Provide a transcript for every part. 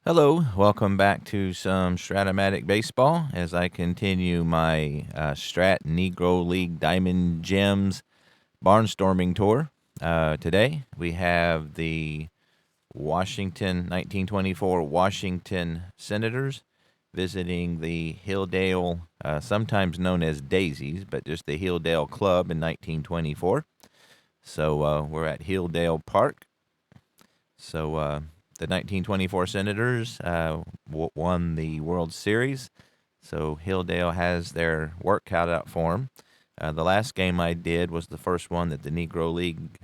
Hello, welcome back to some Strat-O-Matic baseball as I continue my Strat Negro League Diamond Gems Barnstorming tour. Today we have the 1924 Washington Senators visiting the Hilldale, sometimes known as Daisies, but just the Hilldale Club in 1924. So we're at Hilldale Park. So the 1924 Senators won the World Series. So Hilldale has their work cut out for them. The last game I did was the first one that the Negro League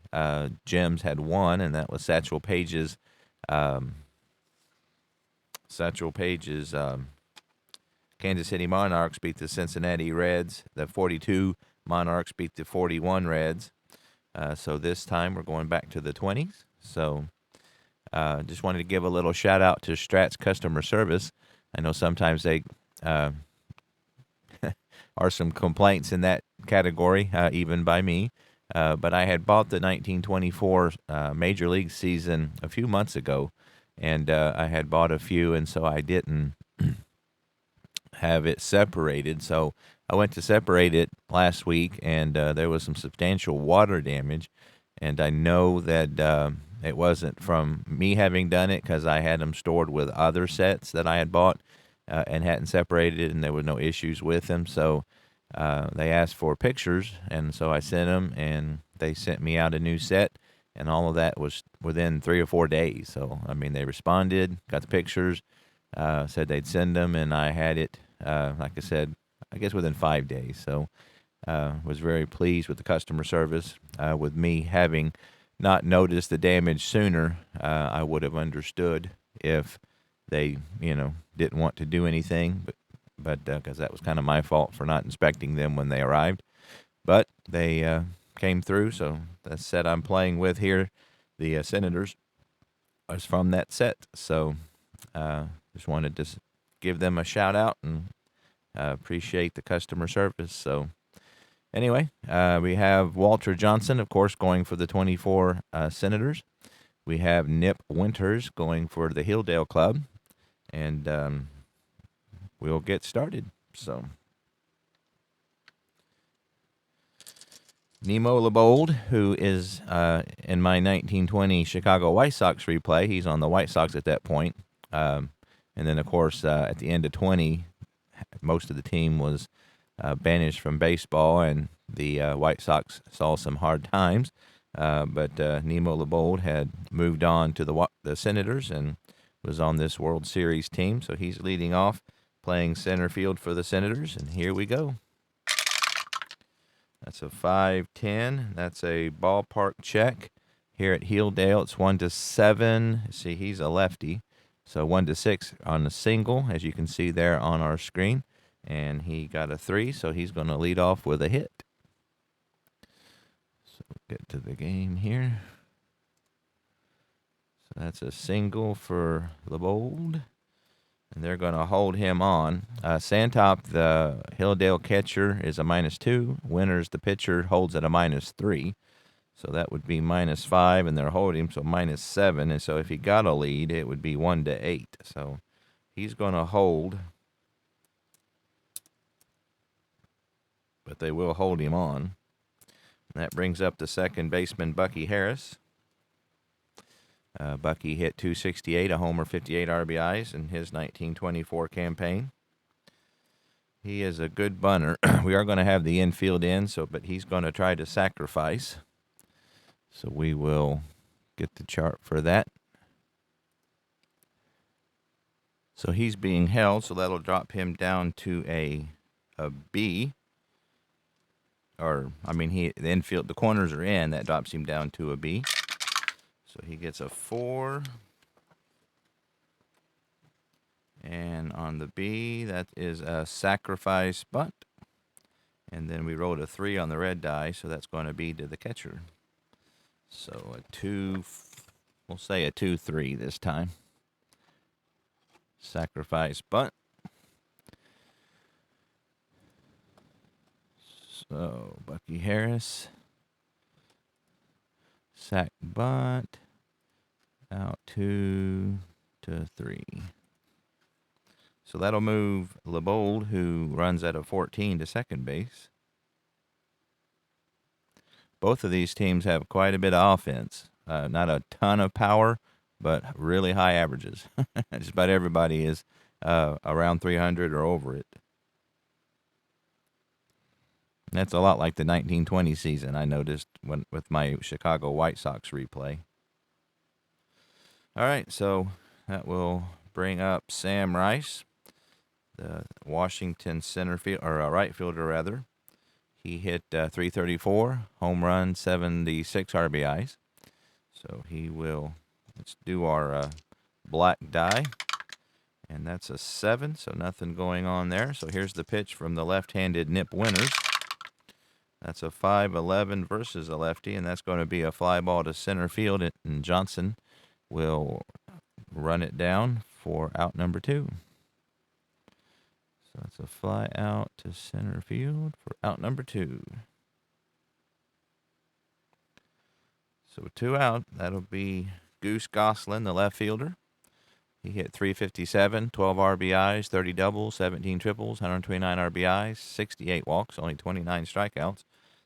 Gems had won, and that was um, Satchel Paige's Kansas City Monarchs beat the Cincinnati Reds. The 42 Monarchs beat the 41 Reds. So this time we're going back to the 20s. So just wanted to give a little shout out to Strat's customer service. I know sometimes they uh, are some complaints in that category, even by me. But I had bought the 1924 Major League season a few months ago, and I had bought a few, and so I didn't have it separated. So I went to separate it last week, and there was some substantial water damage. And I know that it wasn't from me having done it because I had them stored with other sets that I had bought and hadn't separated, and there were no issues with them. So they asked for pictures, and so I sent them, and they sent me out a new set. And all of that was within 3 or 4 days. So, I mean, they responded, got the pictures, said they'd send them, and I had it, like I said, I guess within 5 days. So, was very pleased with the customer service. With me having not noticed the damage sooner, I would have understood if they, didn't want to do anything, but because that was kind of my fault for not inspecting them when they arrived. But they came through, so the set I'm playing with here, the Senators, was from that set. So just wanted to give them a shout out and appreciate the customer service. So anyway, we have Walter Johnson, of course, going for the 24 Senators. We have Nip Winters going for the Hilldale Club. And we'll get started. So, Nemo LeBold, who is in my 1920 Chicago White Sox replay, he's on the White Sox at that point. And then, of course, at the end of 20, most of the team was banished from baseball, and the White Sox saw some hard times. But Nemo LeBold had moved on to the Senators and was on this World Series team. So he's leading off, playing center field for the Senators. And here we go. That's a 5-10. That's a ballpark check. Here at Hilldale, it's 1-7. See, he's a lefty. So 1-6 on the single, as you can see there on our screen. And he got a 3, so he's going to lead off with a hit. So get to the game here. So that's a single for LeBold. And they're going to hold him on. Santop, the Hilldale catcher, is a -2. Winters, the pitcher, holds at a -3. So that would be -5, and they're holding him, so -7. And so if he got a lead, it would be 1-8. So he's going to hold, but they will hold him on. And that brings up the second baseman, Bucky Harris. Bucky hit .268, a homer, 58 RBIs in his 1924 campaign. He is a good bunter. We are going to have the infield in, but he's going to try to sacrifice. So we will get the chart for that. So he's being held, so that'll drop him down to a B. Or, I mean, the infield, the corners are in. That drops him down to a B. So he gets a 4. And on the B, that is a sacrifice bunt. And then we rolled a 3 on the red die, so that's going to be to the catcher. So we'll say a 2-3 this time. Sacrifice bunt. So Bucky Harris. Sack bunt. Out to to 3. So that'll move LeBold, who runs at a 14, to second base. Both of these teams have quite a bit of offense. Not a ton of power, but really high averages. Just about everybody is around 300 or over it. And that's a lot like the 1920 season, I noticed with my Chicago White Sox replay. All right, so that will bring up Sam Rice, the Washington center field, or right fielder rather. He hit 334, home run, 76 RBIs. So he will, let's do our black die. And that's a 7, so nothing going on there. So here's the pitch from the left-handed Nip Winners. That's a 5-11 versus a lefty, and that's going to be a fly ball to center field, and Johnson will run it down for out number 2. So that's a fly out to center field for out number 2. So 2 out, that'll be Goose Goslin, the left fielder. He hit 357, 12 RBIs, 30 doubles, 17 triples, 129 RBIs, 68 walks, only 29 strikeouts.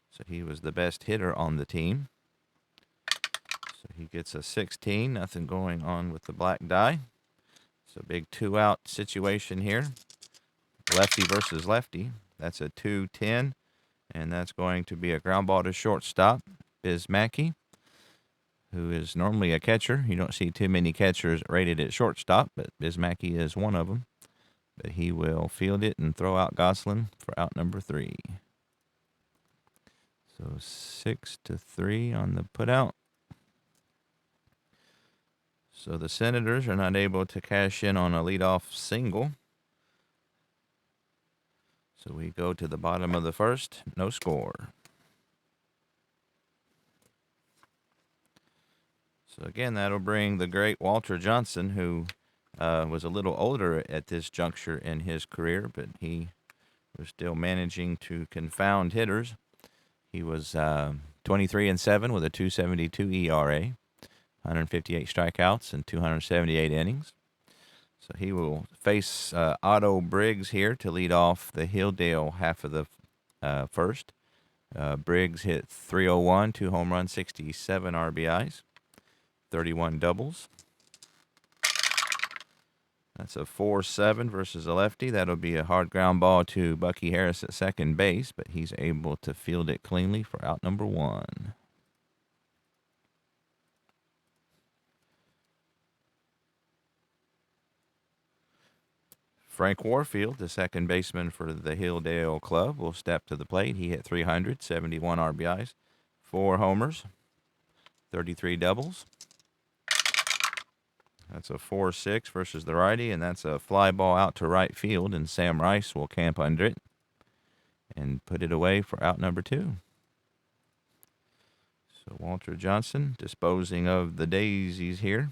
So he was the best hitter on the team. So he gets a 16, nothing going on with the black die. So big 2-out situation here. Lefty versus lefty. That's a 2-10, and that's going to be a ground ball to shortstop. Biz Mackey, who is normally a catcher. You don't see too many catchers rated at shortstop, but Biz Mackey is one of them. But he will field it and throw out Goslin for out number 3. So 6-3 on the putout. So the Senators are not able to cash in on a leadoff single. So we go to the bottom of the first, no score. So again, that'll bring the great Walter Johnson, who was a little older at this juncture in his career, but he was still managing to confound hitters. He was 23-7 with a 2.72 ERA, 158 strikeouts, and 278 innings. So he will face Otto Briggs here to lead off the Hilldale half of the first. Briggs hit 301, 2 home runs, 67 RBIs, 31 doubles. That's a 4-7 versus a lefty. That'll be a hard ground ball to Bucky Harris at second base, but he's able to field it cleanly for out number 1. Frank Warfield, the second baseman for the Hilldale Club, will step to the plate. He hit 300, 71 RBIs, 4 homers, 33 doubles. That's a 4-6 versus the righty, and that's a fly ball out to right field, and Sam Rice will camp under it and put it away for out number 2. So Walter Johnson disposing of the daisies here.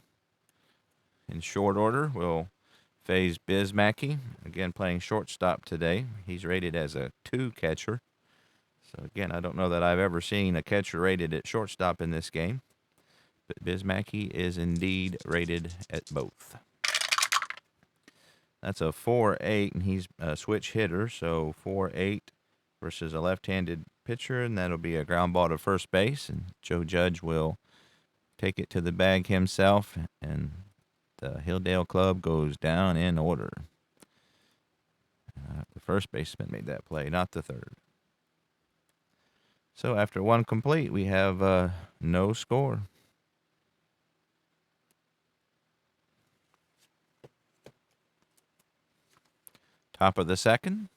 In short order, will face Biz Mackey, again playing shortstop today. He's rated as a 2 catcher. So again, I don't know that I've ever seen a catcher rated at shortstop in this game. But Biz Mackey is indeed rated at both. That's a 4-8, and he's a switch hitter, so 4-8 versus a left-handed pitcher, and that'll be a ground ball to first base, and Joe Judge will take it to the bag himself, and the Hilldale Club goes down in order. The first baseman made that play, not the third. So after 1 complete, we have no score. Top of the second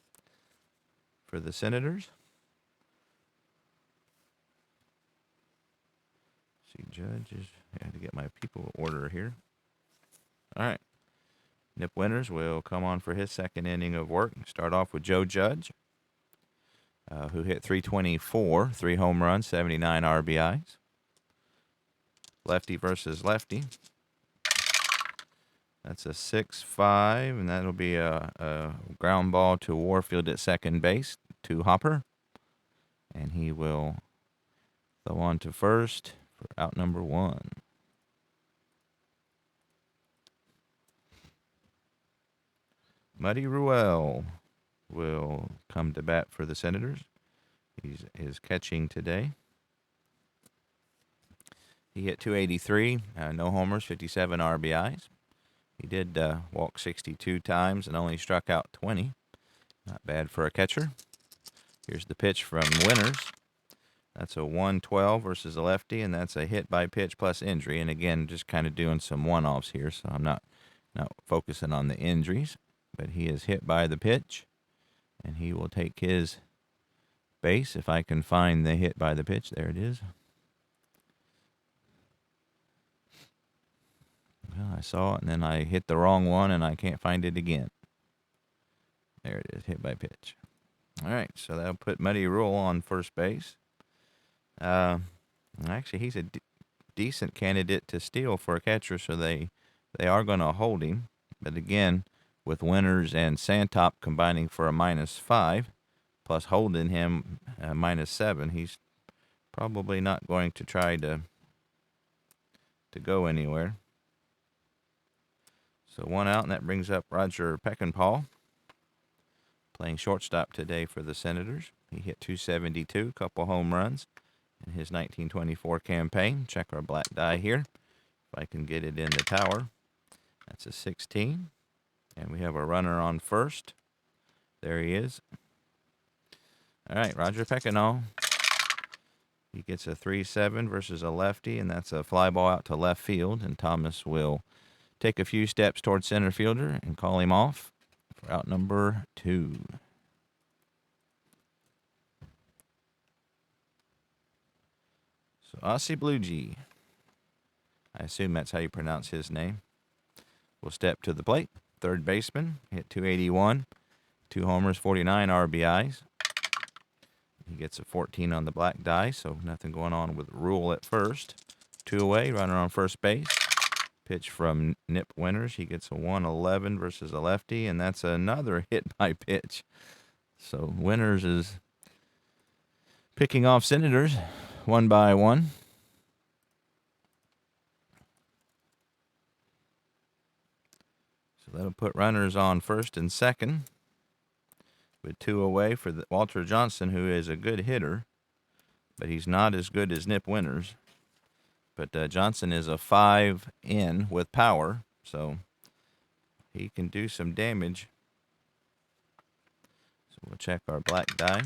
for the Senators. See, Judges. I had to get my people order here. All right. Nip Winners will come on for his second inning of work. Start off with Joe Judge, who hit 324, 3 home runs, 79 RBIs. Lefty versus lefty. That's a 6-5, and that'll be a ground ball to Warfield at second base, to Hopper. And he will throw on to first for out number 1. Muddy Ruel will come to bat for the Senators. He is catching today. He hit 283, no homers, 57 RBIs. He did walk 62 times and only struck out 20. Not bad for a catcher. Here's the pitch from Winners. That's a 112 versus a lefty, and that's a hit by pitch plus injury. And again, just kind of doing some one-offs here, so I'm not focusing on the injuries. But he is hit by the pitch, and he will take his base if I can find the hit by the pitch. There it is. Well, I saw it, and then I hit the wrong one, and I can't find it again. There it is, hit by pitch. All right, so that'll put Muddy Ruel on first base. Actually, he's a decent candidate to steal for a catcher, so they are going to hold him. But again, with Winners and Santop combining for a -5, plus holding him -7, he's probably not going to try to go anywhere. So one out, and that brings up Roger Peckinpah, playing shortstop today for the Senators. He hit 272, couple home runs in his 1924 campaign. Check our black die here, if I can get it in the tower. That's a 16, and we have a runner on first. There he is. All right, Roger Peckinpah. He gets a 3-7 versus a lefty, and that's a fly ball out to left field, and Thomas will take a few steps towards center fielder and call him off for out number 2. So Aussie Blue G, I assume that's how you pronounce his name, will step to the plate. Third baseman, hit 281, 2 homers, 49 RBIs. He gets a 14 on the black die, so nothing going on with Ruel at first. 2 away, runner on first base. Pitch from Nip Winners. He gets a 111 versus a lefty, and that's another hit by pitch. So Winners is picking off Senators one by one. So that'll put runners on first and second, with 2 away for Walter Johnson, who is a good hitter, but he's not as good as Nip Winners. But Johnson is a 5 in with power, so he can do some damage. So we'll check our black die.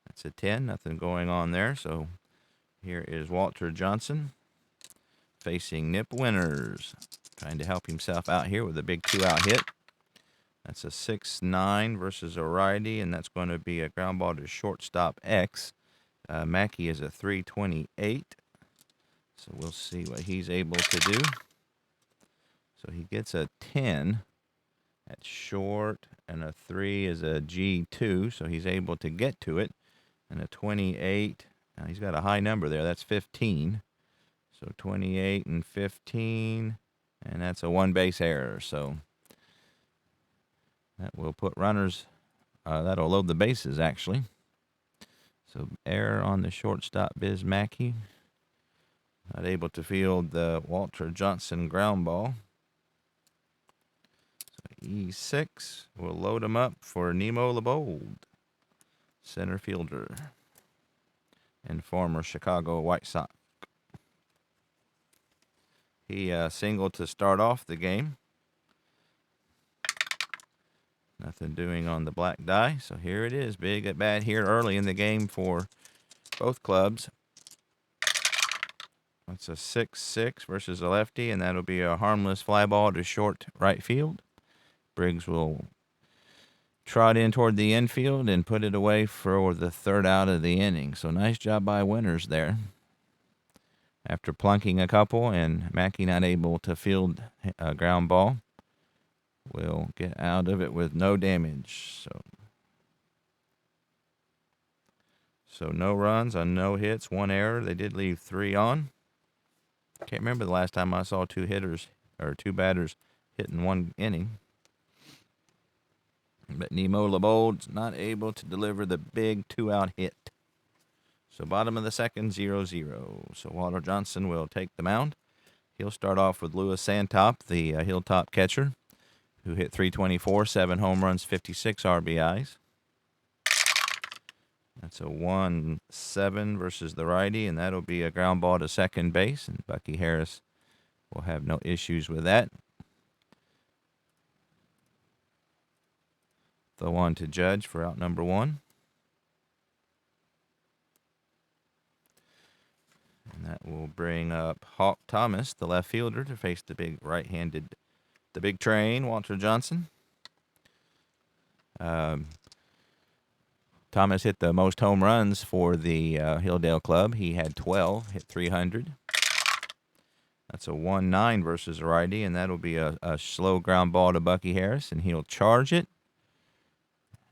That's a 10, nothing going on there. So here is Walter Johnson facing Nip Winners, trying to help himself out here with a big 2-out hit. That's a 6-9 versus a righty, and that's going to be a ground ball to shortstop X. Mackey is a 328. So we'll see what he's able to do. So he gets a 10 at short, and a 3 is a G2, so he's able to get to it. And a 28, he's got a high number there, that's 15. So 28 and 15, and that's a 1-base error. So that will put runners, that'll load the bases actually. So error on the shortstop, Biz Mackey. Not able to field the Walter Johnson ground ball. So E6 will load him up for Nemo LeBold, center fielder and former Chicago White Sox. He singled to start off the game. Nothing doing on the black die. So here it is. Big at bat here early in the game for both clubs. That's a 6-6 versus a lefty, and that'll be a harmless fly ball to short right field. Briggs will trot in toward the infield and put it away for the 3rd out of the inning. So nice job by Winners there. After plunking a couple and Mackey not able to field a ground ball, will get out of it with no damage. So no runs on no hits, 1 error. They did leave 3 on. Can't remember the last time I saw 2 batters hitting 1 inning. But Nemo LeBold's not able to deliver the big 2-out hit. So bottom of the second, 0-0. So Walter Johnson will take the mound. He'll start off with Louis Santop, the Hilltop catcher, who hit .324, 7 home runs, 56 RBIs. That's a 1-7 versus the righty, and that'll be a ground ball to second base, and Bucky Harris will have no issues with that. Throw on to Judge for out number 1. And that will bring up Hawk Thomas, the left fielder, to face the big right-handed, the big train, Walter Johnson. Thomas hit the most home runs for the Hilldale club. He had 12, hit .300. That's a 1-9 versus a righty, and that'll be a slow ground ball to Bucky Harris, and he'll charge it.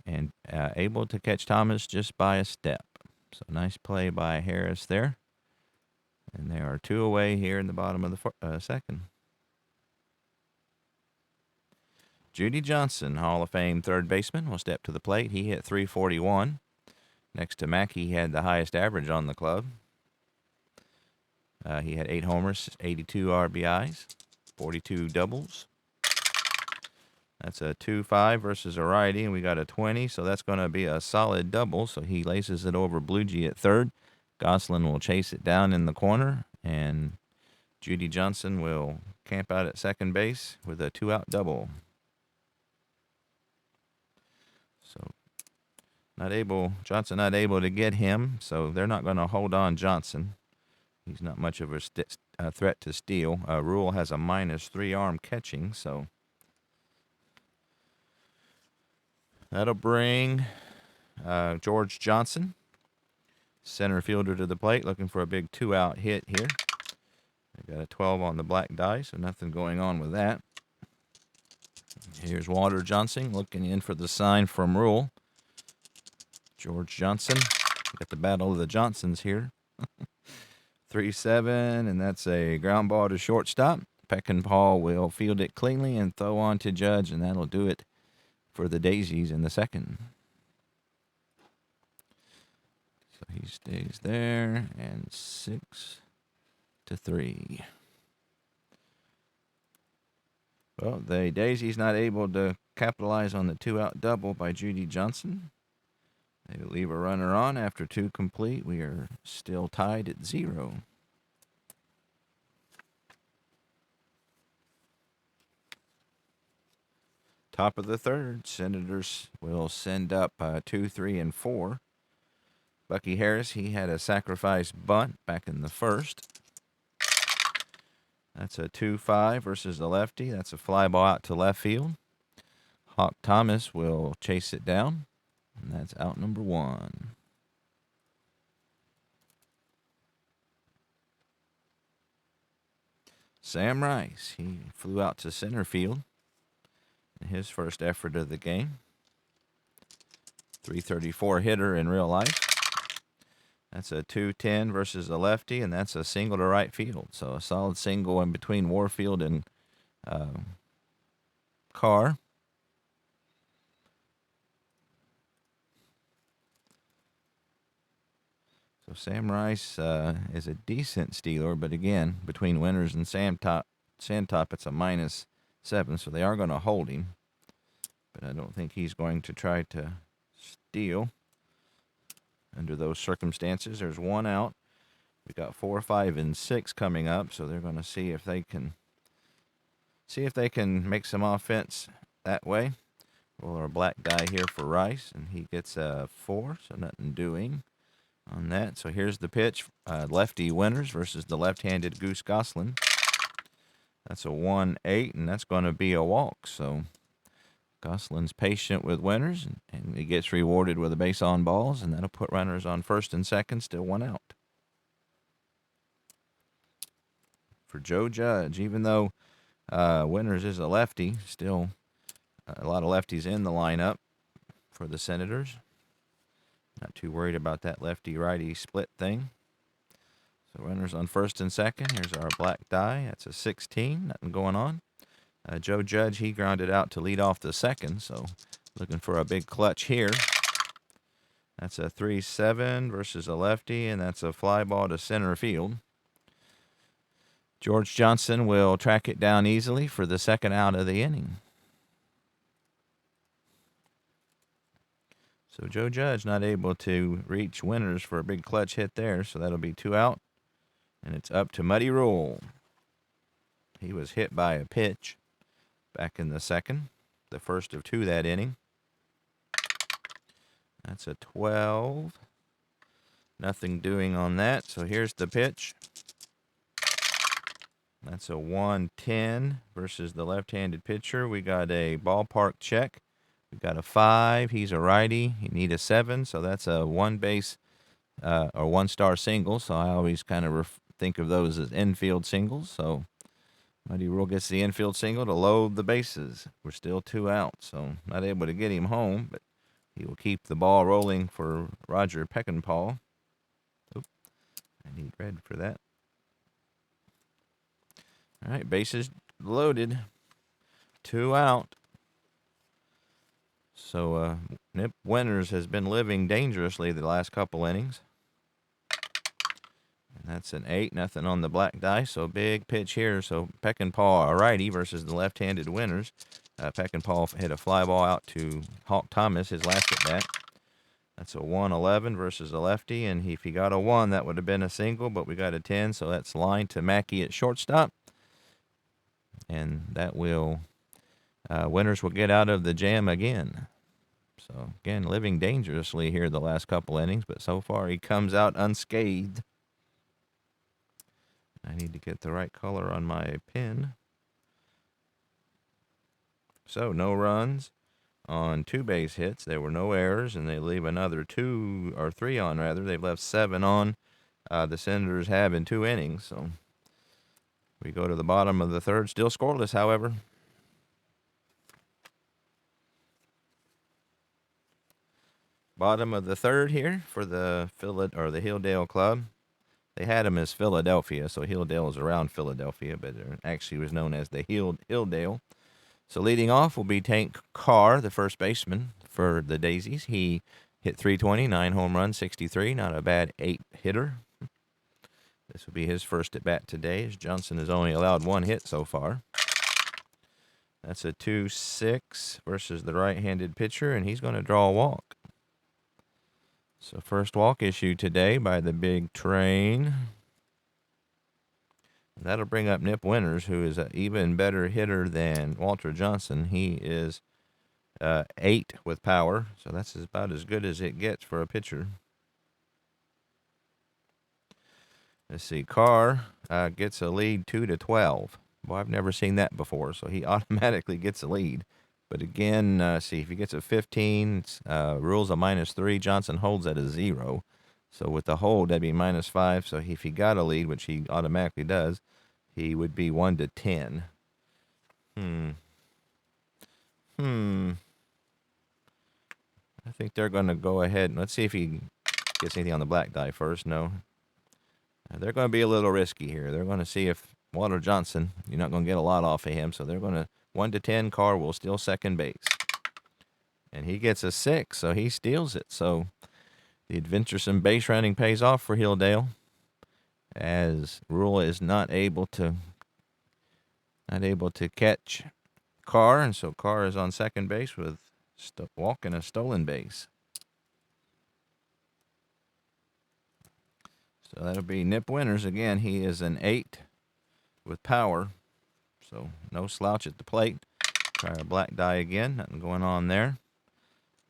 And able to catch Thomas just by a step. So nice play by Harris there. And there are 2 away here in the bottom of the second. Judy Johnson, Hall of Fame third baseman, will step to the plate. He hit .341. Next to Mackey, he had the highest average on the club. He had 8 homers, 82 RBIs, 42 doubles. That's a 2-5 versus a righty, and we got a 20, so that's going to be a solid double. So he laces it over Bluegee at third. Gosselin will chase it down in the corner, and Judy Johnson will camp out at second base with a 2-out double. So Johnson not able to get him, so they're not going to hold on Johnson. He's not much of a threat to steal. Rule has a -3 arm catching, so that'll bring George Johnson, center fielder, to the plate, looking for a big 2-out hit here. They got a 12 on the black die, so nothing going on with that. Here's Walter Johnson looking in for the sign from Rule. George Johnson. Got the battle of the Johnsons here. 3-7, and that's a ground ball to shortstop. Peckinpah will field it cleanly and throw on to Judge, and that'll do it for the Daisies in the second. So he stays there, and 6-3. Well, the Daisies not able to capitalize on the 2-out double by Judy Johnson. They leave a runner on after 2 complete. We are still tied at 0. Top of the third, Senators will send up 2, 3, and 4. Bucky Harris, he had a sacrifice bunt back in the first. That's a 2-5 versus the lefty. That's a fly ball out to left field. Hawk Thomas will chase it down, and that's out number 1. Sam Rice, he flew out to center field in his first effort of the game. .334 hitter in real life. That's a 2-10 versus a lefty, and that's a single to right field. So a solid single in between Warfield and Carr. So Sam Rice is a decent stealer, but again, between Winters and Sandtop, it's a -7, so they are going to hold him. But I don't think he's going to try to steal under those circumstances. There's 1 out. We've got 4, 5, and 6 coming up, so they're going to see if they can make some offense that way. Roll our black die here for Rice, and he gets a 4, so nothing doing on that. So here's the pitch. Lefty Winters versus the left-handed Goose Gosselin. That's a 1-8, and that's going to be a walk. So Gosselin's patient with Winters, and he gets rewarded with a base on balls, and that'll put runners on first and second, still 1 out. For Joe Judge, even though Winters is a lefty, still a lot of lefties in the lineup for the Senators. Not too worried about that lefty-righty split thing. So runners on first and second. Here's our black die. That's a 16. Nothing going on. Joe Judge, he grounded out to lead off the second, so looking for a big clutch here. That's a 3-7 versus a lefty, and that's a fly ball to center field. George Johnson will track it down easily for the second out of the inning. So Joe Judge not able to reach Winters for a big clutch hit there, so that'll be 2 out. And it's up to Muddy Rule. He was hit by a pitch back in the second, the first of 2 that inning. That's a 12. Nothing doing on that, so here's the pitch. That's a 1-10 versus the left-handed pitcher. We got a ballpark check. We got a 5. He's a righty. You need a 7, so that's a 1-base or 1-star single. So I always kind of think of those as infield singles. So Muddy Rule gets the infield single to load the bases. We're still 2 out, so not able to get him home, but he will keep the ball rolling for Roger Peckinpah. Oop, I need red for that. All right, bases loaded. 2 out. So Nip Winters has been living dangerously the last couple innings. And that's an 8-0 on the black die. So big pitch here. So Peckinpah, a righty, versus the left-handed Winters. Peckinpah hit a fly ball out to Hawk Thomas, his last at bat. That's a 1-11 versus a lefty. And if he got a 1, that would have been a single, but we got a 10. So that's line to Mackey at shortstop. And that will, Winters will get out of the jam again. So, again, living dangerously here the last couple innings, but so far he comes out unscathed. I need to get the right color on my pen. So, no runs on 2 base hits. There were no errors, and they leave another 2 or 3 on, rather. They've left 7 on. The Senators have in 2 innings, so we go to the bottom of the third. Still scoreless, however. Bottom of the third here for the Hilldale club. They had him as Philadelphia, so Hilldale is around Philadelphia, but it actually was known as the Hilldale. So leading off will be Tank Carr, the first baseman for the Daisies. He hit .320, 9 home runs, 63. Not a bad 8 hitter. This will be his first at bat today, as Johnson has only allowed 1 hit so far. That's a 2-6 versus the right-handed pitcher, and he's going to draw a walk. So first walk issued today by the big train. That'll bring up Nip Winters, who is an even better hitter than Walter Johnson. He is 8 with power, so that's about as good as it gets for a pitcher. Let's see, Carr gets a lead 2-12. Well, I've never seen that before, so he automatically gets a lead. But again, see, if he gets a 15, rules a -3. Johnson holds at a 0. So with the hold, that'd be -5. So if he got a lead, which he automatically does, he would be 1-10. I think they're going to go ahead. Let's see if he gets anything on the black die first. No. They're going to be a little risky here. They're going to see if Walter Johnson, you're not going to get a lot off of him. So they're going to 1-10. Carr will steal second base. And he gets a 6, so he steals it. So the adventuresome base running pays off for Hilldale, as Rule is not able to catch Carr, and so Carr is on second base with walking a stolen base. So that'll be Nip Winters again. He is an 8 with power, so no slouch at the plate. Try a black die again. Nothing going on there.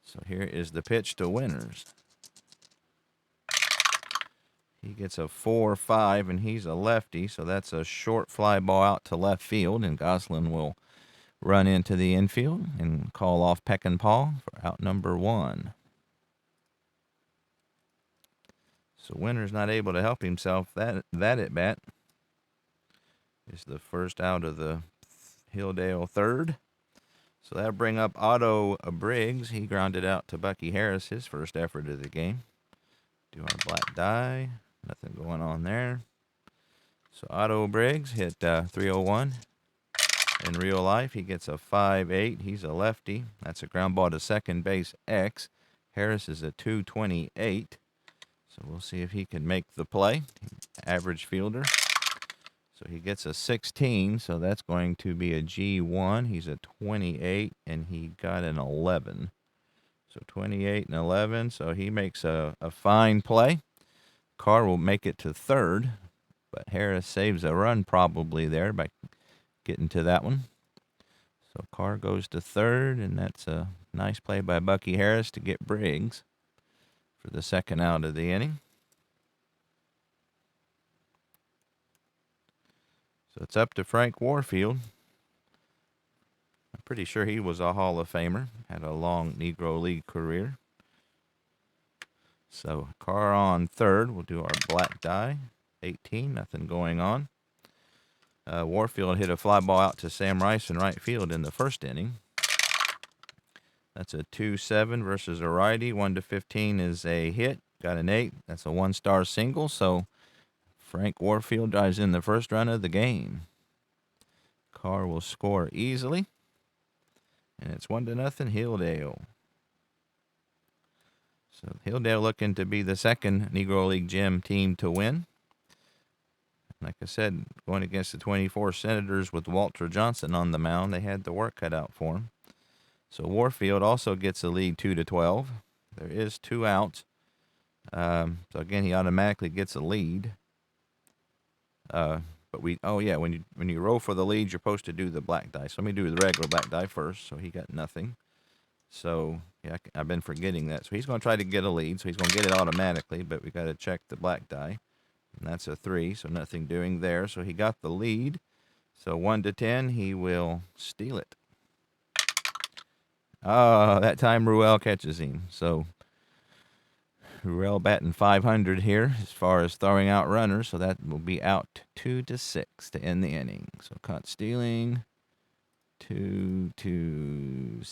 So here is the pitch to Winters. He gets a 4-5, and he's a lefty, so that's a short fly ball out to left field, and Gosselin will run into the infield and call off Peckinpah for out number 1. So Winters not able to help himself that at bat. Is the first out of the Hilldale third. So that'll bring up Otto Briggs. He grounded out to Bucky Harris, his first effort of the game. Do our black die. Nothing going on there. So Otto Briggs hit 301. In real life, he gets a 5-8. He's a lefty. That's a ground ball to second base X. Harris is a 228. So we'll see if he can make the play. Average fielder. So he gets a 16, so that's going to be a G1. He's a 28, and he got an 11. So 28 and 11. So he makes a fine play. Carr will make it to third, but Harris saves a run probably there by getting to that one. So Carr goes to third, and that's a nice play by Bucky Harris to get Briggs for the second out of the inning. So it's up to Frank Warfield. I'm pretty sure he was a Hall of Famer, had a long Negro League career. So Carr on third. We'll do our black die. 18, nothing going on. Warfield hit a fly ball out to Sam Rice in right field in the first inning. That's a 2-7 versus a righty. 1-15 is a hit. Got an 8. That's a one-star single. So Frank Warfield drives in the first run of the game. Carr will score easily. And it's 1-0 Hilldale. So Hilldale looking to be the second Negro League Gym team to win. Like I said, going against the 24 Senators with Walter Johnson on the mound, they had the work cut out for them. So Warfield also gets the lead 2-12. There is 2 outs. So again, he automatically gets a lead. But when you roll for the lead, you're supposed to do the black die. So let me do the regular black die first. So he got nothing. So yeah, I've been forgetting that. So he's going to try to get a lead. So he's going to get it automatically, but we got to check the black die. And that's a 3, so nothing doing there. So he got the lead. So 1-10, he will steal it. That time Ruel catches him. So Ruel batting 500 here as far as throwing out runners. So that will be out 2-6 to end the inning. So caught stealing. 2-6.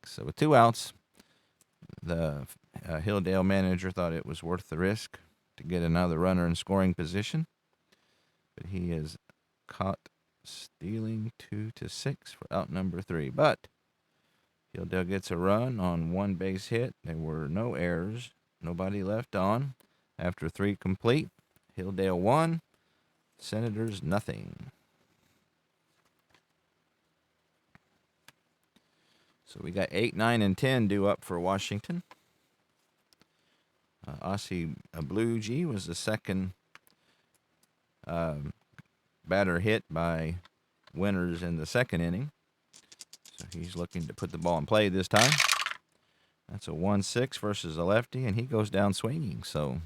So with 2 outs, the Hilldale manager thought it was worth the risk to get another runner in scoring position. But he is caught stealing 2-6 for out number 3. But Hilldale gets a run on 1 base hit. There were no errors. Nobody left on. After 3 complete, Hilldale 1, Senators nothing. So we got 8, 9, and 10 due up for Washington. Aussie Blue G was the second batter hit by Winters in the second inning. So he's looking to put the ball in play this time. That's a 1-6 versus a lefty, and he goes down swinging. So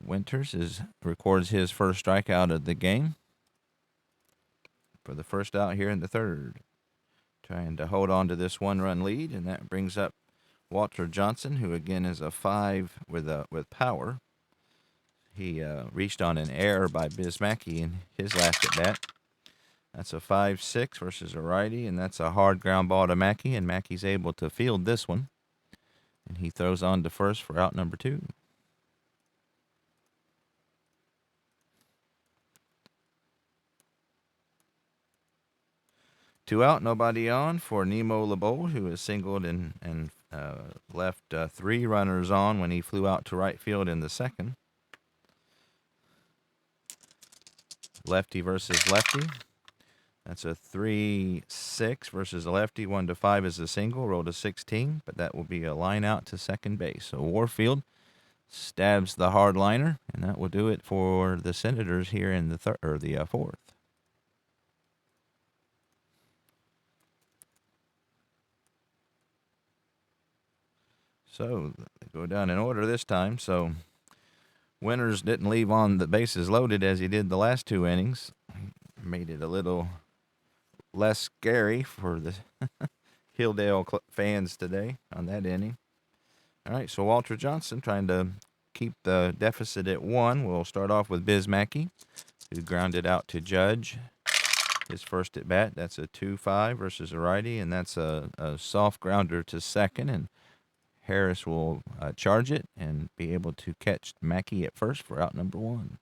Winters records his first strikeout of the game for the first out here in the third. Trying to hold on to this 1-run lead, and that brings up Walter Johnson, who again is a 5 with power. He reached on an error by Bismacki in his last at bat. That's a 5-6 versus a righty, and that's a hard ground ball to Mackey, and Mackey's able to field this one. And he throws on to first for out number 2. Two out, nobody on for Nemo LeBeau, who is singled and left 3 runners on when he flew out to right field in the second. Lefty versus lefty. That's a 3-6 versus a lefty. 1-5 is a single. Rolled a 16, but that will be a line out to second base. So Warfield stabs the hard liner, and that will do it for the Senators here in the fourth. So they go down in order this time. So Winters didn't leave on the bases loaded as he did the last 2 innings. Made it a little less scary for the Hilldale fans today on that inning. All right, so Walter Johnson trying to keep the deficit at 1. We'll start off with Bismacki, who grounded out to Judge. His first at bat, that's a 2-5 versus a righty, and that's a soft grounder to second, and Harris will charge it and be able to catch Mackey at first for out number 1.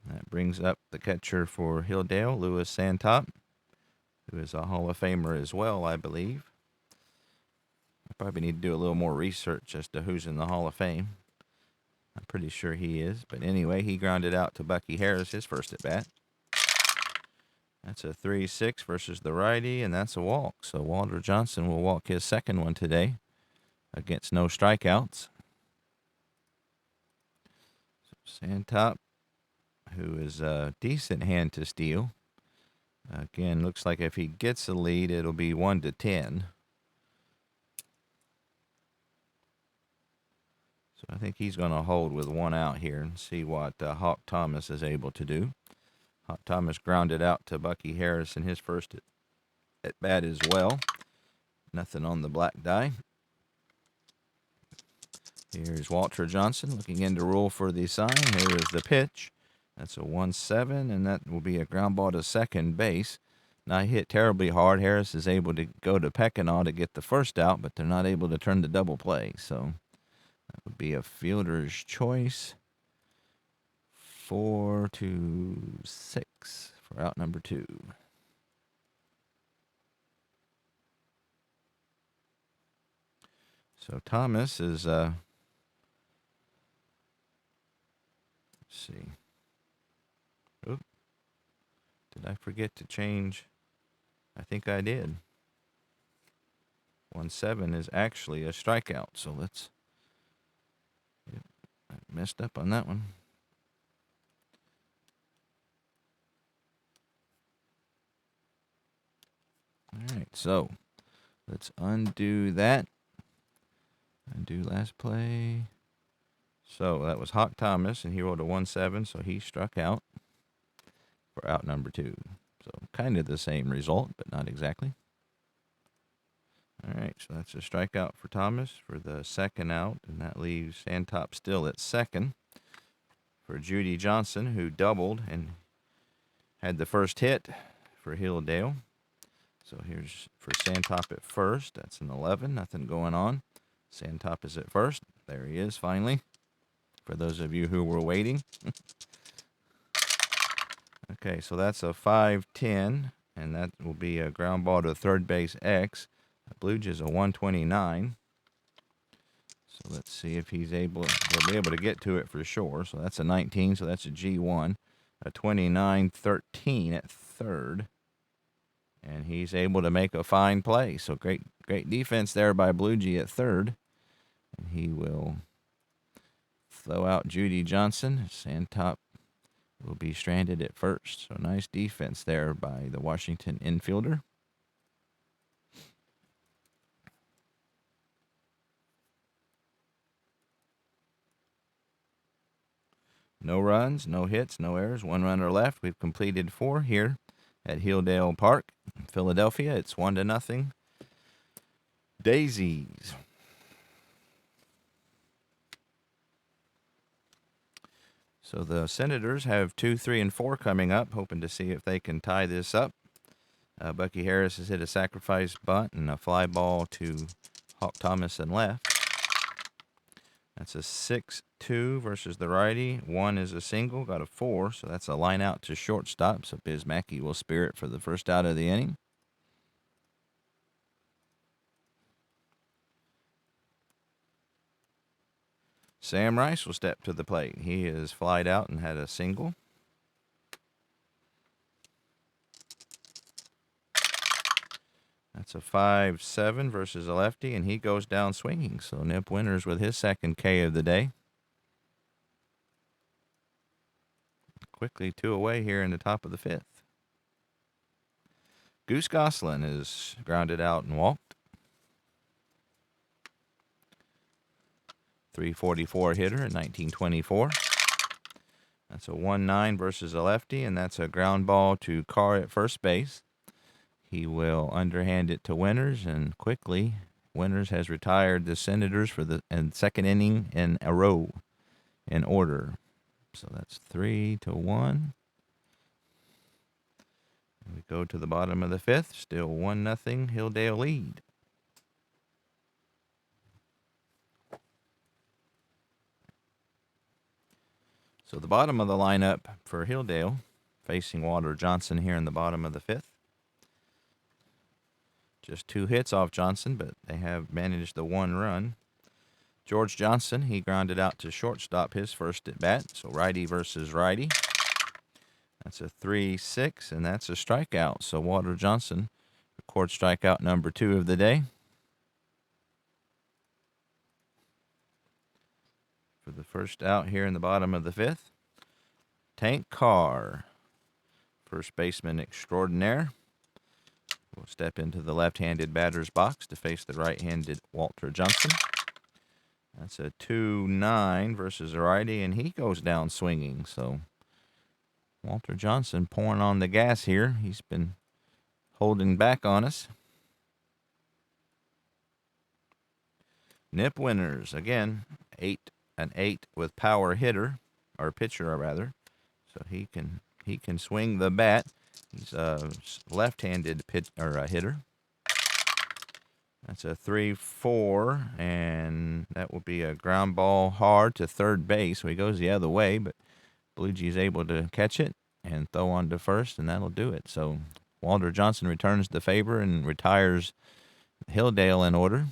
That brings up the catcher for Hilldale, Louis Santop, who is a Hall of Famer as well, I believe. I probably need to do a little more research as to who's in the Hall of Fame. I'm pretty sure he is. But anyway, he grounded out to Bucky Harris his first at bat. That's a 3-6 versus the righty, and that's a walk. So Walter Johnson will walk his second one today against no strikeouts. So Santop, who is a decent hand to steal. Again, looks like if he gets the lead, it'll be 1-10. So I think he's going to hold with one out here and see what Hawk Thomas is able to do. Hawk Thomas grounded out to Bucky Harris in his first at bat as well. Nothing on the black die. Here's Walter Johnson looking in to roll for the sign. Here is the pitch. That's a 1-7, and that will be a ground ball to second base. Not hit terribly hard. Harris is able to go to Peckinaw to get the first out, but they're not able to turn the double play. So that would be a fielder's choice. 4-6 for out number 2. So Thomas is, let's see. Oop. Did I forget to change? I think I did. 1-7 is actually a strikeout. So let's, I messed up on that one. All right, so let's undo that. Undo last play. So that was Hawk Thomas, and he rolled a 1-7, so he struck out for out number 2. So kind of the same result, but not exactly. All right, so that's a strikeout for Thomas for the second out, and that leaves Santop still at second for Judy Johnson, who doubled and had the first hit for Hilldale. So here's for Santop at first. That's an 11, nothing going on. Santop is at first. There he is, finally. For those of you who were waiting. Okay, so that's a 5-10, and that will be a ground ball to third base X. Blue Jays a 129. So let's see if he's able. He'll be able to get to it for sure. So that's a 19. So that's a G1. A 29-13 at third. And he's able to make a fine play. So great defense there by Blue Jay at third. And he will throw out Judy Johnson. Santop will be stranded at first. So nice defense there by the Washington infielder. No runs, no hits, no errors, 1 runner left. We've completed 4 here at Hilldale Park, Philadelphia. It's 1-0. Daisies. So the Senators have 2, 3, and 4 coming up, hoping to see if they can tie this up. Bucky Harris has hit a sacrifice bunt and a fly ball to Hawk Thomas and left. That's a 6-2 versus the righty. 1 is a single, got a 4, so that's a line out to shortstop. So Biz Mackey will spear it for the first out of the inning. Sam Rice will step to the plate. He is flied out and had a single. That's a 5-7 versus a lefty, and he goes down swinging. So Nip Winters with his second K of the day. Quickly 2 away here in the top of the 5th. Goose Goslin is grounded out and walked. 344 hitter in 1924. That's a 1-9 versus a lefty, and that's a ground ball to Carr at first base. He will underhand it to Winters, and quickly Winters has retired the Senators for the second inning in a row in order. So that's 3-1. We go to the bottom of the 5th. Still 1-0 Hilldale lead. So the bottom of the lineup for Hilldale, facing Walter Johnson here in the bottom of the 5th. Just 2 hits off Johnson, but they have managed the 1 run. George Johnson, he grounded out to shortstop his first at bat. So righty versus righty. That's a 3-6, and that's a strikeout. So Walter Johnson records strikeout number 2 of the day. For the first out here in the bottom of the 5th, Tank Carr, first baseman extraordinaire, will step into the left-handed batter's box to face the right-handed Walter Johnson. That's a 2-9 versus a righty, and he goes down swinging. So Walter Johnson pouring on the gas here. He's been holding back on us. Nip Winners, again, an 8 with power hitter, or pitcher rather. So he can swing the bat. He's a left-handed hitter. That's a 3-4, and that will be a ground ball hard to third base. So he goes the other way, but Blue Jay's able to catch it and throw on to first, and that'll do it. So Walter Johnson returns the favor and retires Hilldale in order.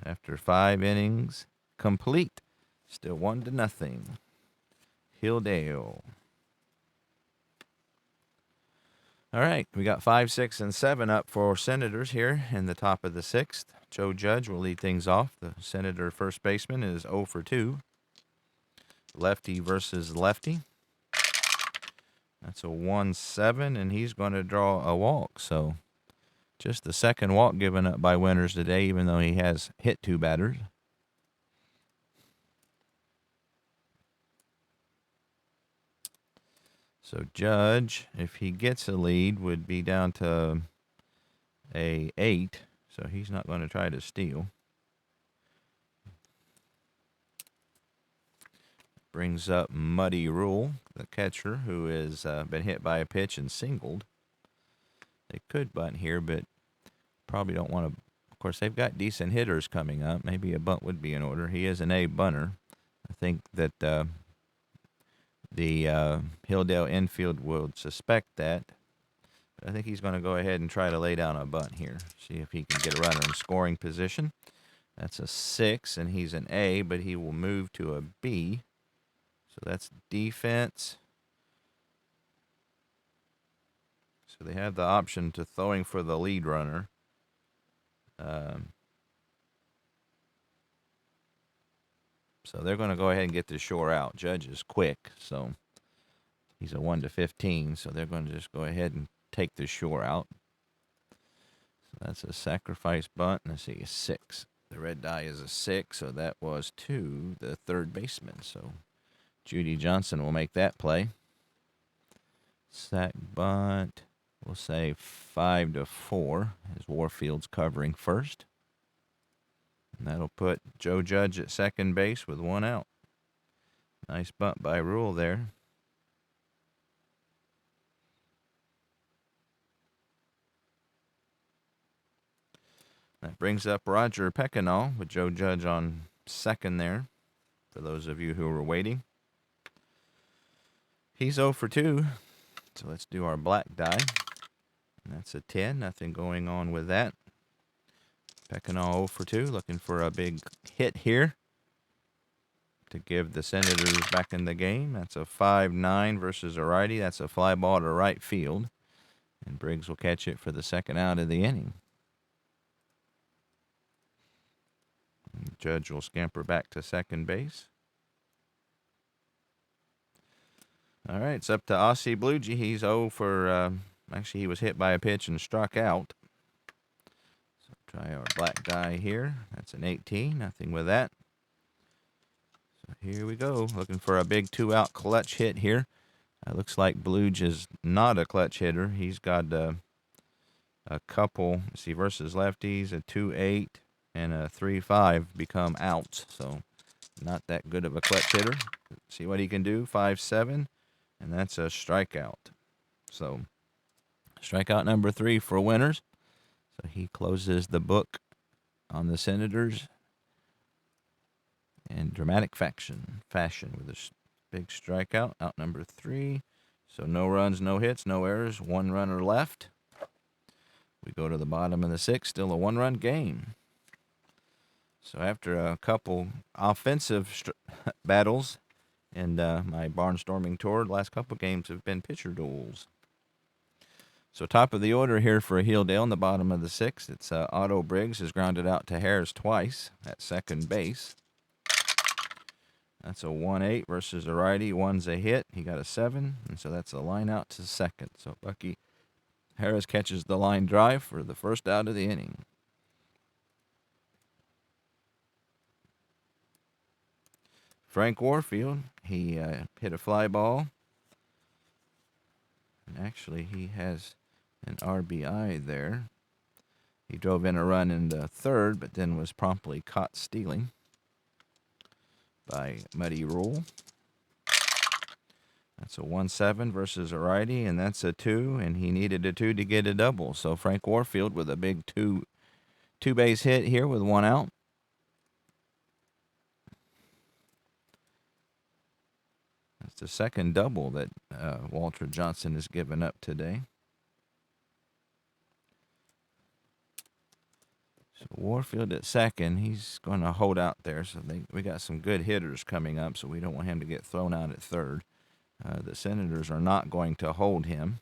After 5 innings complete, still 1-0. Hilldale. All right, we got 5, 6, and 7 up for Senators here in the top of the 6th. Joe Judge will lead things off. The Senator first baseman is 0 for 2. Lefty versus lefty. That's a 1-7, and he's going to draw a walk. So just the second walk given up by Winners today, even though he has hit 2 batters. So Judge, if he gets a lead, would be down to a 8. So he's not going to try to steal. Brings up Muddy Rule, the catcher, who has been hit by a pitch and singled. They could bunt here, but probably don't want to. Of course, they've got decent hitters coming up. Maybe a bunt would be in order. He is an A bunter. I think that the Hilldale infield will suspect that. But I think he's going to go ahead and try to lay down a bunt here. See if he can get a runner in scoring position. That's a 6, and he's an A, but he will move to a B. So that's defense. So they have the option to throwing for the lead runner. So they're going to go ahead and get the shore out. Judge is quick, so he's a 1-15. So they're going to just go ahead and take the shore out. So that's a sacrifice bunt. Let's see, a 6. The red die is a 6, so that was to the third baseman. So Judy Johnson will make that play. Sack bunt. We'll say 5-4 as Warfield's covering first. And that'll put Joe Judge at second base with 1 out. Nice bunt by Rule there. That brings up Roger Peckinaw with Joe Judge on second there, for those of you who were waiting. He's 0 for 2, so let's do our black die. And that's a 10, nothing going on with that. Peckinaw 0 for 2, looking for a big hit here to give the Senators back in the game. That's a 5-9 versus a righty. That's a fly ball to right field. And Briggs will catch it for the second out of the inning. And Judge will scamper back to second base. All right, it's up to Aussie Bluejay. He's 0 for, actually he was hit by a pitch and struck out. Try our black die here. That's an 18. Nothing with that. So here we go. Looking for a big 2-out clutch hit here. Looks like Bluege is not a clutch hitter. He's got a couple, let's see, versus lefties, a 2-8 and a 3-5 become outs. So not that good of a clutch hitter. See what he can do. 5-7, and that's a strikeout. So strikeout number 3 for Winners. So he closes the book on the Senators in dramatic fashion with a big strikeout, out number 3. So no runs, no hits, no errors, 1 runner left. We go to the bottom of the 6th, still a 1-run game. So after a couple offensive battles and my Barnstorming tour, the last couple games have been pitcher duels. So top of the order here for Hilldale in the bottom of the sixth. It's Otto Briggs has grounded out to Harris twice at second base. That's a 1-8 versus a righty. One's a hit. He got a 7, and so that's a line out to second. So Bucky Harris catches the line drive for the first out of the inning. Frank Warfield, he hit a fly ball. And actually, he has an RBI there. He drove in a run in the third, but then was promptly caught stealing by Muddy Rule. That's a 1-7 versus a righty, and that's a 2, and he needed a 2 to get a double. So Frank Warfield with a big two-base hit here with 1 out. That's the second double that Walter Johnson has given up today. So Warfield at second, he's going to hold out there. So we got some good hitters coming up, so we don't want him to get thrown out at third. The Senators are not going to hold him.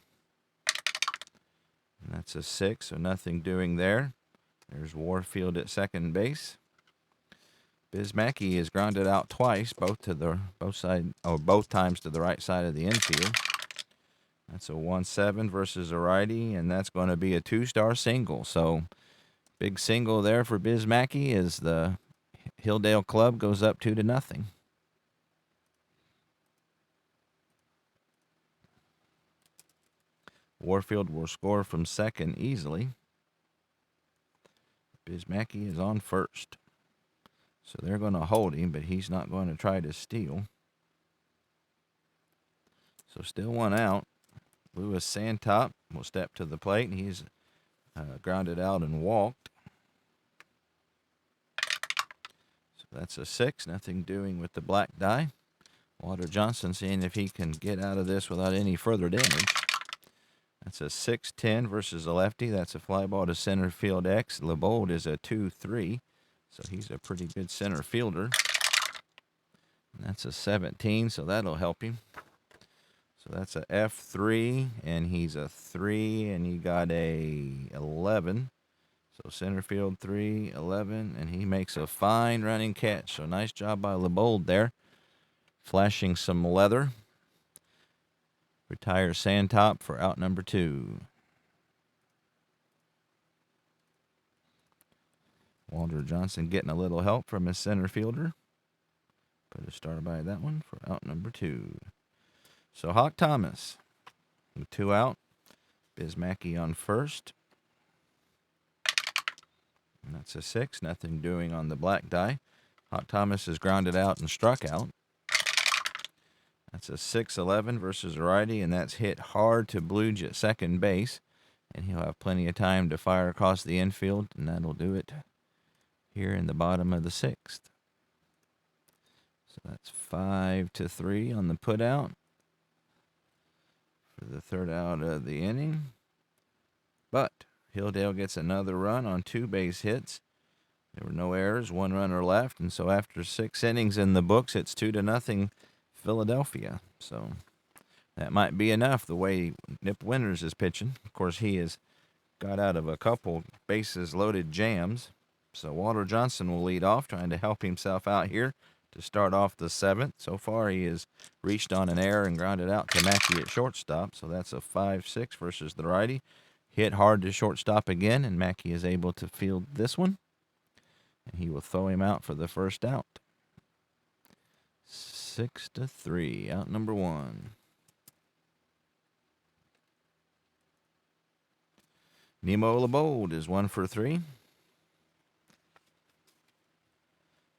And that's a 6, so nothing doing there. There's Warfield at second base. Biz Mackey is grounded out twice, both times to the right side of the infield. That's a 1-7 versus a righty, and that's going to be a 2-star single. So big single there for Biz Mackey as the Hilldale club goes up 2-0. Warfield will score from second easily. Biz Mackey is on first. So they're going to hold him, but he's not going to try to steal. So still 1 out. Louis Santop will step to the plate, and he's grounded out and walked. So that's a 6, nothing doing with the black die. Walter Johnson seeing if he can get out of this without any further damage. That's a 6-10 versus a lefty. That's a fly ball to center field X. LeBold is a 2-3, so he's a pretty good center fielder. And that's a 17, so that'll help him. So that's a F3, and he's a 3, and he got a 11. So center field 3, 11, and he makes a fine running catch. So nice job by LeBold there, flashing some leather. Retires Santop for out number 2. Walter Johnson getting a little help from his center fielder. Put a star by that one for out number 2. So Hawk Thomas with 2 out. Biz Mackey on first. And that's a 6. Nothing doing on the black die. Hawk Thomas is grounded out and struck out. That's a 6-11 versus a righty, and that's hit hard to Bluge at second base. And he'll have plenty of time to fire across the infield, and that'll do it here in the bottom of the 6th. So that's 5-3 on the putout for the third out of the inning. But Hilldale gets another run on 2 base hits. There were no errors, 1 runner left, and so after 6 innings in the books, it's 2-0 Philadelphia. So that might be enough the way Nip Winters is pitching. Of course, he has got out of a couple bases loaded jams. So Walter Johnson will lead off, trying to help himself out here to start off the 7th. So far, he has reached on an error and grounded out to Mackey at shortstop. So that's a 5-6 versus the righty. Hit hard to shortstop again, and Mackey is able to field this one. And he will throw him out for the first out. 6-3, out number 1. Nemo LeBold is 1 for 3.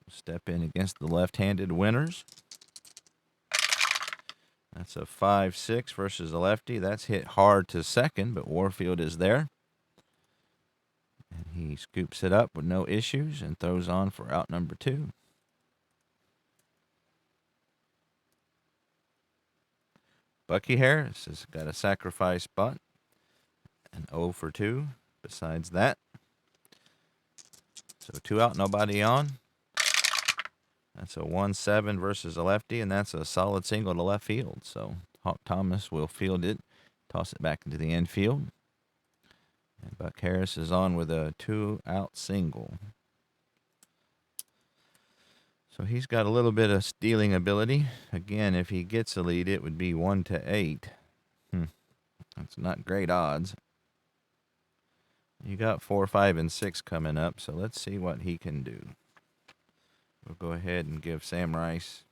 Step in against the left-handed Winters. That's a 5-6 versus a lefty. That's hit hard to second, but Warfield is there. And he scoops it up with no issues and throws on for out number 2. Bucky Harris has got a sacrifice bunt, an 0 for 2 besides that. So 2 out, nobody on. That's a 1-7 versus a lefty, and that's a solid single to left field. So Hawk Thomas will field it, toss it back into the infield. And Buck Harris is on with a 2-out single. So he's got a little bit of stealing ability. Again, if he gets a lead, it would be 1-8. That's not great odds. You got 4, 5, and 6 coming up, so let's see what he can do. We'll go ahead and give Sam Rice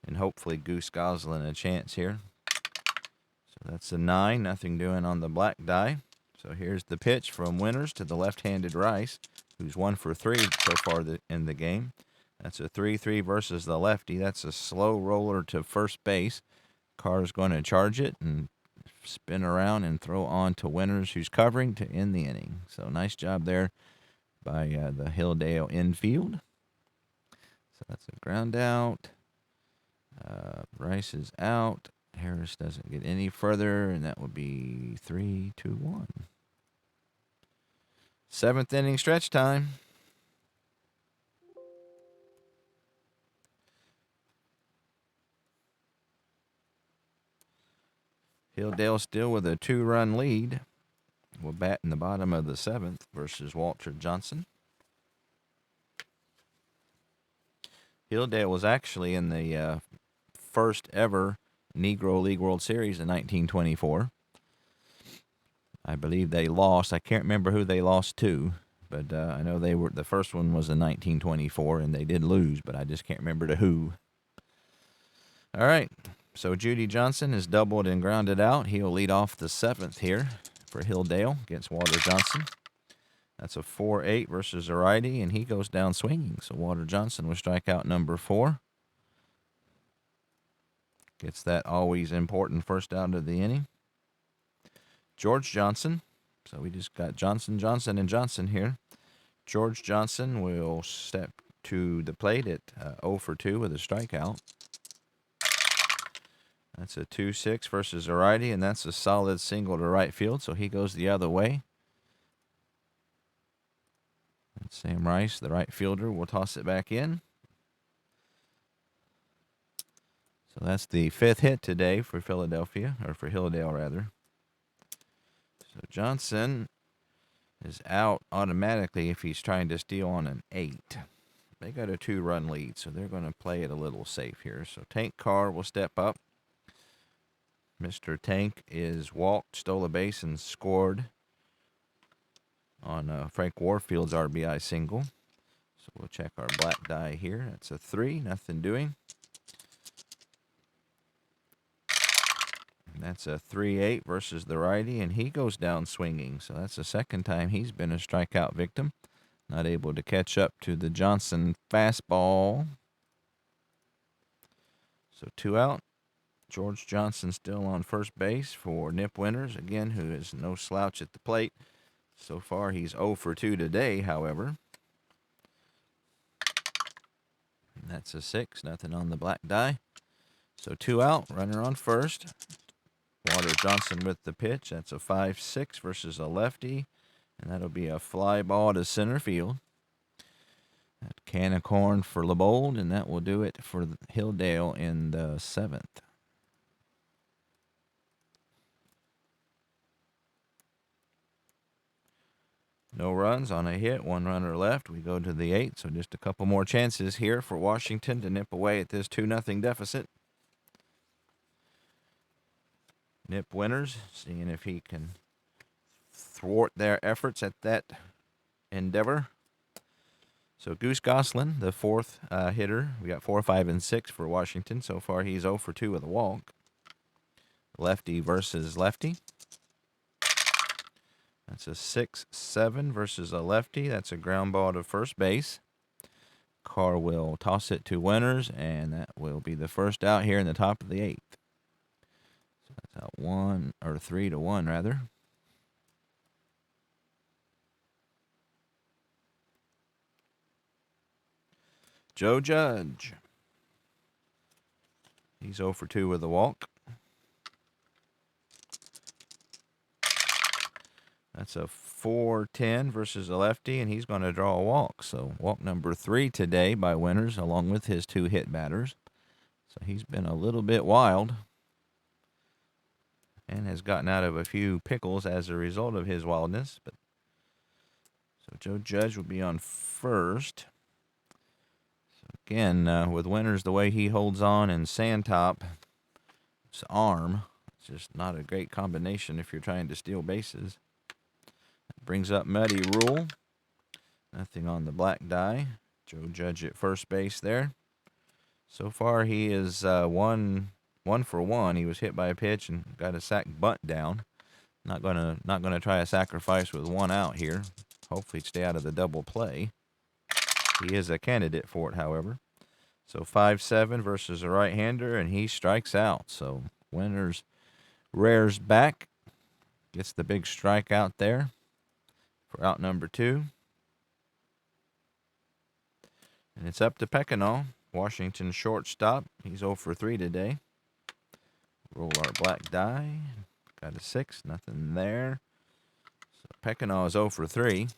and hopefully Goose Goslin a chance here. So that's a 9, nothing doing on the black die. So here's the pitch from Winters to the left-handed Rice, who's 1 for 3 so far in the game. That's a 3-3 versus the lefty. That's a slow roller to first base. Carr's going to charge it and spin around and throw on to Winters, who's covering to end the inning. So nice job there by the Hilldale infield. So that's a ground out. Rice is out. Harris doesn't get any further, and that would be 3-2-1. 7th inning stretch time. Hilldale still with a 2-run lead. Will bat in the bottom of the 7th versus Walter Johnson. Hilldale was actually in the first ever Negro League World Series in 1924. I believe they lost. I can't remember who they lost to, but I know they were. The first one was in 1924, and they did lose, but I just can't remember to who. All right, so Judy Johnson is doubled and grounded out. He'll lead off the 7th here for Hilldale against Walter Johnson. That's a 4-8 versus a righty, and he goes down swinging. So Walter Johnson with strikeout number 4. Gets that always important first out of the inning. George Johnson. So we just got Johnson, Johnson, and Johnson here. George Johnson will step to the plate at 0 for 2 with a strikeout. That's a 2-6 versus a righty, and that's a solid single to right field, so he goes the other way. And Sam Rice, the right fielder, will toss it back in. So that's the 5th hit today for Philadelphia, or for Hilldale, rather. So Johnson is out automatically if he's trying to steal on an 8. They got a 2-run lead, so they're going to play it a little safe here. So Tank Carr will step up. Mr. Tank is walked, stole a base, and scored on Frank Warfield's RBI single. So we'll check our black die here. That's a 3, nothing doing. And that's a 3-8 versus the righty, and he goes down swinging. So that's the second time he's been a strikeout victim. Not able to catch up to the Johnson fastball. So 2 out. George Johnson still on first base for Nip Winters, again, who is no slouch at the plate. So far, he's 0 for 2 today, however. And that's a 6, nothing on the black die. So 2 out, runner on first. Walter Johnson with the pitch. That's a 5-6 versus a lefty, and that'll be a fly ball to center field. That can of corn for LeBold, and that will do it for Hilldale in the 7th. No runs on a hit, 1 runner left. We go to the 8th, so just a couple more chances here for Washington to nip away at this 2-0 deficit. Nip Winters, seeing if he can thwart their efforts at that endeavor. So Goose Goslin, the 4th hitter. We got 4, 5, and 6 for Washington. So far, he's 0 for 2 with a walk. Lefty versus lefty. That's a 6-7 versus a lefty. That's a ground ball to first base. Carr will toss it to Winters, and that will be the first out here in the top of the 8th. So that's out 3-1 rather. Joe Judge. He's 0 for 2 with a walk. That's a 4-10 versus a lefty, and he's going to draw a walk. So walk number 3 today by Winters, along with his 2 hit batters. So he's been a little bit wild and has gotten out of a few pickles as a result of his wildness. But so Joe Judge will be on first. So again, with Winters, the way he holds on, and Sandtop's arm, it's just not a great combination if you're trying to steal bases. Brings up Muddy Rule. Nothing on the black die. Joe Judge at first base there. So far, he is 1 for 1. He was hit by a pitch and got a sac bunt down. Not gonna try a sacrifice with 1 out here. Hopefully, stay out of the double play. He is a candidate for it, however. So 5-7 versus a right-hander, and he strikes out. So Winters rears back, gets the big strikeout there for out number 2. And it's up to Peckinaw, Washington shortstop. He's 0 for 3 today. Roll our black die. Got a 6, nothing there. So Peckinaw is 0 for 3.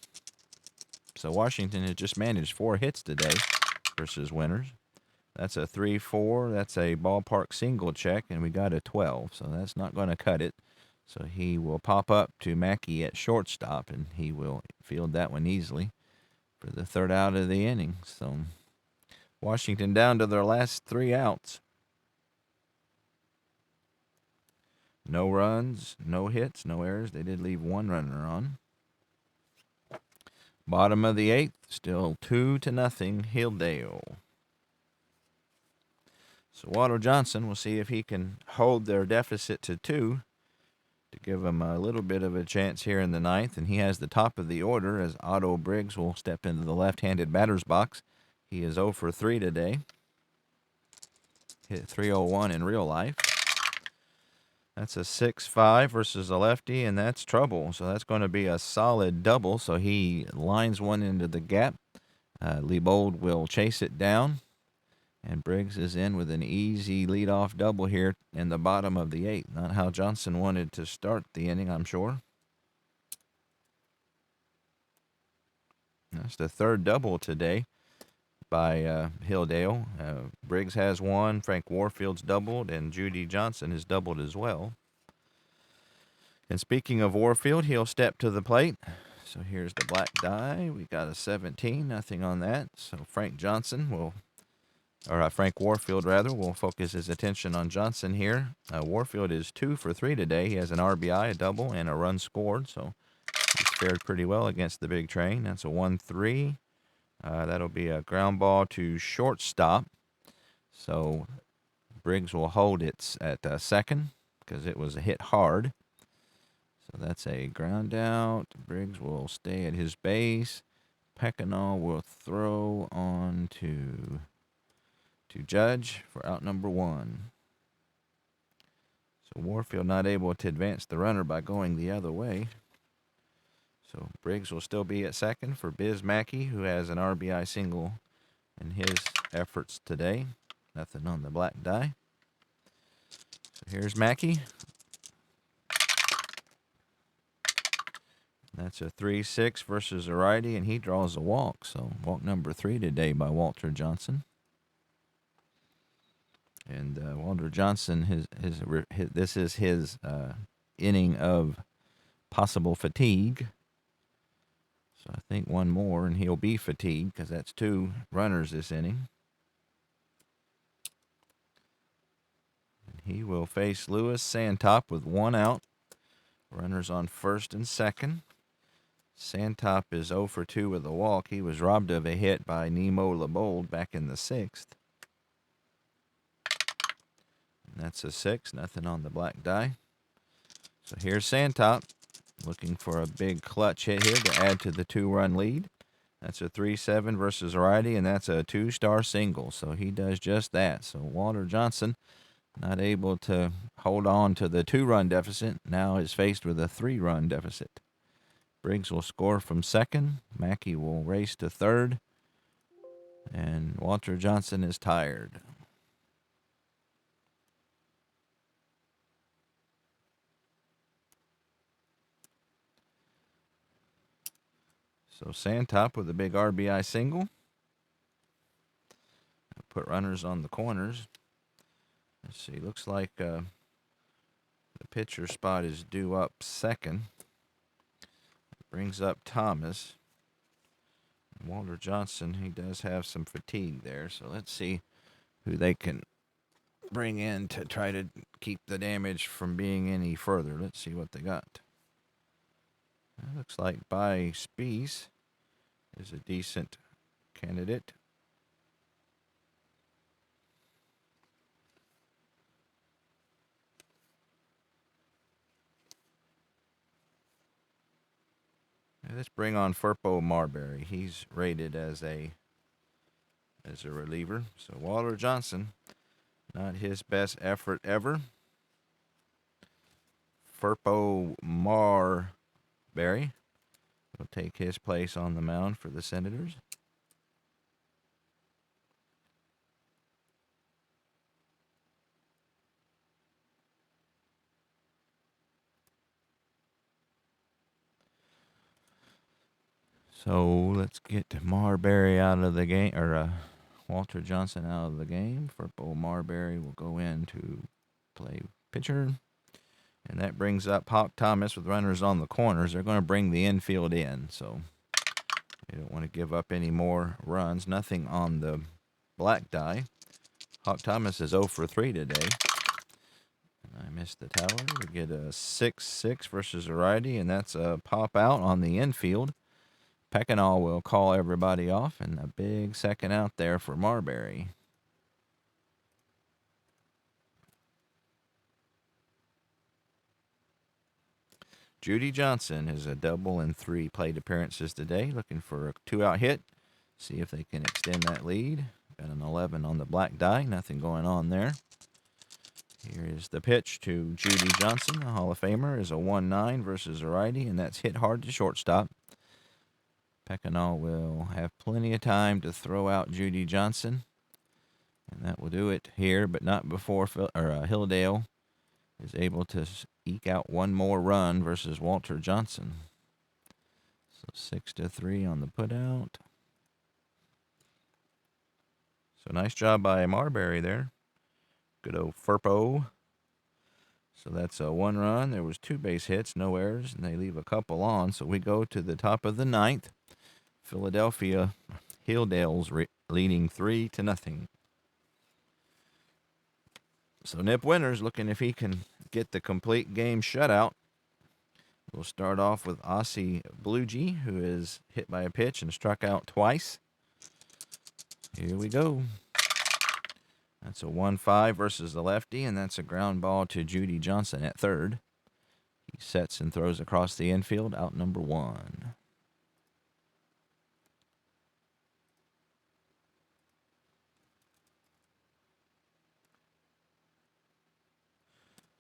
So Washington has just managed 4 hits today versus Winters. That's a 3-4. That's a ballpark single check, and we got a 12. So that's not going to cut it. So he will pop up to Mackey at shortstop, and he will field that one easily for the 3rd out of the inning. So Washington down to their last 3 outs. No runs, no hits, no errors. They did leave 1 runner on. Bottom of the 8th, still 2-0, Hilldale. So Walter Johnson, we'll see if he can hold their deficit to 2 to give them a little bit of a chance here in the 9th. And he has the top of the order as Otto Briggs will step into the left-handed batter's box. He is 0 for 3 today. Hit .301 in real life. That's a 6-5 versus a lefty, and that's trouble. So that's going to be a solid double. So he lines one into the gap. Leibold will chase it down, and Briggs is in with an easy leadoff double here in the bottom of the 8th. Not how Johnson wanted to start the inning, I'm sure. That's the 3rd double today by Hilldale. Briggs has 1, Frank Warfield's doubled, and Judy Johnson has doubled as well. And speaking of Warfield, he'll step to the plate. So here's the black die. We got a 17, nothing on that. So Frank Warfield rather, will focus his attention on Johnson here. Warfield is 2 for 3 today. He has an RBI, a double, and a run scored. So he's fared pretty well against the big train. That's a 1-3. That'll be a ground ball to shortstop. So Briggs will hold it at second because it was a hit hard. So that's a ground out. Briggs will stay at his base. Peckinaw will throw on to Judge for out number 1. So Warfield not able to advance the runner by going the other way. So Briggs will still be at second for Biz Mackey, who has an RBI single in his efforts today. Nothing on the black die. So here's Mackey. That's a 3-6 versus a righty, and he draws a walk. So walk number 3 today by Walter Johnson. And Walter Johnson, this is his inning of possible fatigue. So I think 1 more, and he'll be fatigued because that's 2 runners this inning. And he will face Lewis Sandtop with 1 out. Runners on first and second. Sandtop is 0 for 2 with a walk. He was robbed of a hit by Nemo Leibold back in the 6th. And that's a 6, nothing on the black die. So here's Sandtop looking for a big clutch hit here to add to the 2-run lead. That's a 3-7 versus a righty, and that's a 2-star single. So he does just that. So Walter Johnson, not able to hold on to the 2-run deficit, now is faced with a 3-run deficit. Briggs will score from second. Mackey will race to third. And Walter Johnson is tired. So Sandtop with a big RBI single. Put runners on the corners. Let's see. Looks like the pitcher spot is due up second. Brings up Thomas. Walter Johnson, he does have some fatigue there. So let's see who they can bring in to try to keep the damage from being any further. Let's see what they got. It looks like By Spees is a decent candidate. Let's bring on Furpo Marbury. He's rated as a reliever. So Walter Johnson, not his best effort ever. Furpo Marbury will take his place on the mound for the Senators. So let's get Marbury out of the game, or Walter Johnson out of the game. Furpo Marbury will go in to play pitcher. And that brings up Hawk Thomas with runners on the corners. They're going to bring the infield in, so they don't want to give up any more runs. Nothing on the black die. Hawk Thomas is 0 for 3 today. And I missed the tower. We get a 6-6 versus a righty, and that's a pop out on the infield. Peckinaw will call everybody off, and a big second out there for Marbury. Judy Johnson is a double in 3 plate appearances today, looking for a 2-out hit. See if they can extend that lead. Got an 11 on the black die. Nothing going on there. Here is the pitch to Judy Johnson. The Hall of Famer is a 1-9 versus a righty, and that's hit hard to shortstop. Peckinaw will have plenty of time to throw out Judy Johnson. And that will do it here, but not before Hilldale is able to eke out one more run versus Walter Johnson. So 6-3 on the putout. So nice job by Marbury there. Good old Furpo. So that's a 1 run. There was 2 base hits, no errors, and they leave a couple on. So we go to the top of the 9th. Philadelphia, Hilldale's leading 3-0. So Nip Winters looking if he can get the complete game shutout. We'll start off with Aussie Bluegee, who is hit by a pitch and struck out twice. Here we go. That's a 1-5 versus the lefty, and that's a ground ball to Judy Johnson at third. He sets and throws across the infield, out number 1.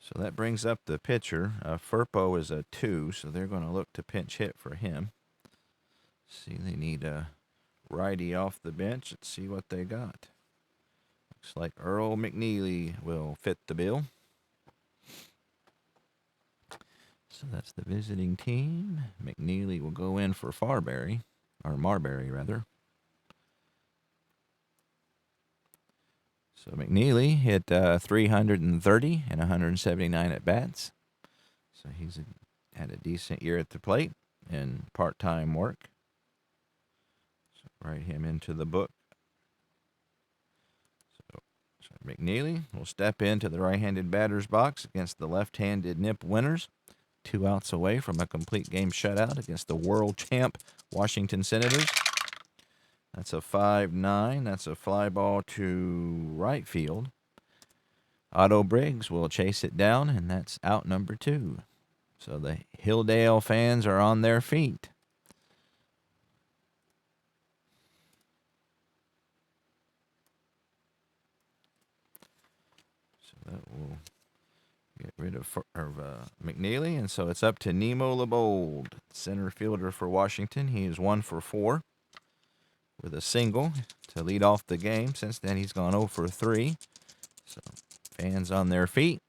So that brings up the pitcher. Furpo is a 2, so they're going to look to pinch hit for him. See, they need a righty off the bench. Let's see what they got. Looks like Earl McNeely will fit the bill. So that's the visiting team. McNeely will go in for Marbury, rather. So McNeely hit 330 and 179 at-bats. So he's had a decent year at the plate and part-time work. So write him into the book. So McNeely will step into the right-handed batter's box against the left-handed Nip Winters. 2 outs away from a complete game shutout against the world champ Washington Senators. That's a 5-9. That's a fly ball to right field. Otto Briggs will chase it down, and that's out number 2. So the Hilldale fans are on their feet. So that will get rid of McNeely, and so it's up to Nemo LeBold, center fielder for Washington. He is 1 for 4. With a single to lead off the game. Since then, he's gone 0 for 3. So, fans on their feet.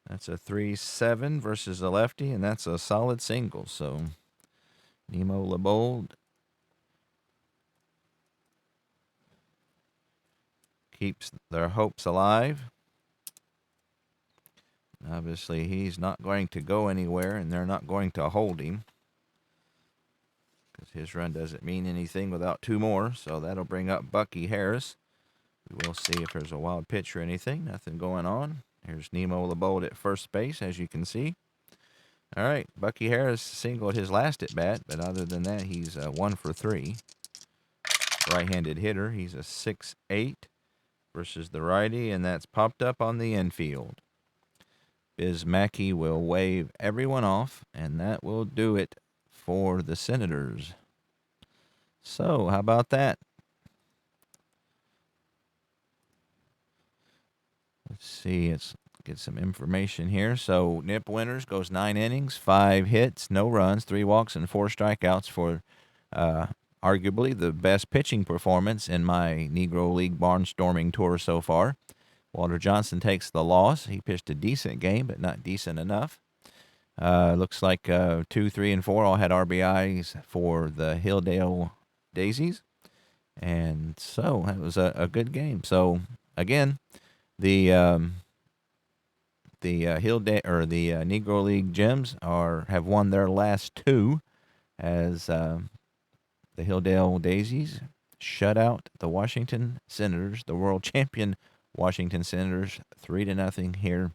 That's a 3-7 versus a lefty, and that's a solid single. So, Nemo LeBold keeps their hopes alive. Obviously, he's not going to go anywhere, and they're not going to hold him, because his run doesn't mean anything without 2 more. So that'll bring up Bucky Harris. We will see if there's a wild pitch or anything. Nothing going on. Here's Nemo LeBold at first base, as you can see. All right, Bucky Harris singled his last at bat, but other than that, he's 1 for 3. Right-handed hitter. He's a 6'8" versus the righty, and that's popped up on the infield. Biz Mackey will wave everyone off, and that will do it for the Senators. So, how about that? Let's see. Let's get some information here. So, Nip Winters goes 9 innings, 5 hits, no runs, 3 walks, and 4 strikeouts for arguably the best pitching performance in my Negro League Barnstorming tour so far. Walter Johnson takes the loss. He pitched a decent game, but not decent enough. Looks like 2, 3, and 4 all had RBIs for the Hilldale Daisies. And so that was a good game. So, again, the Hilldale or the Negro League Gems have won their last 2 as the Hilldale Daisies shut out the Washington Senators, the world champion Washington Senators, 3-0 here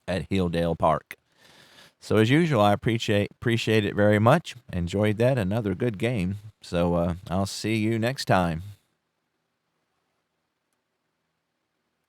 at Hilldale Park. So as usual, I appreciate it very much. Enjoyed that. Another good game. So I'll see you next time.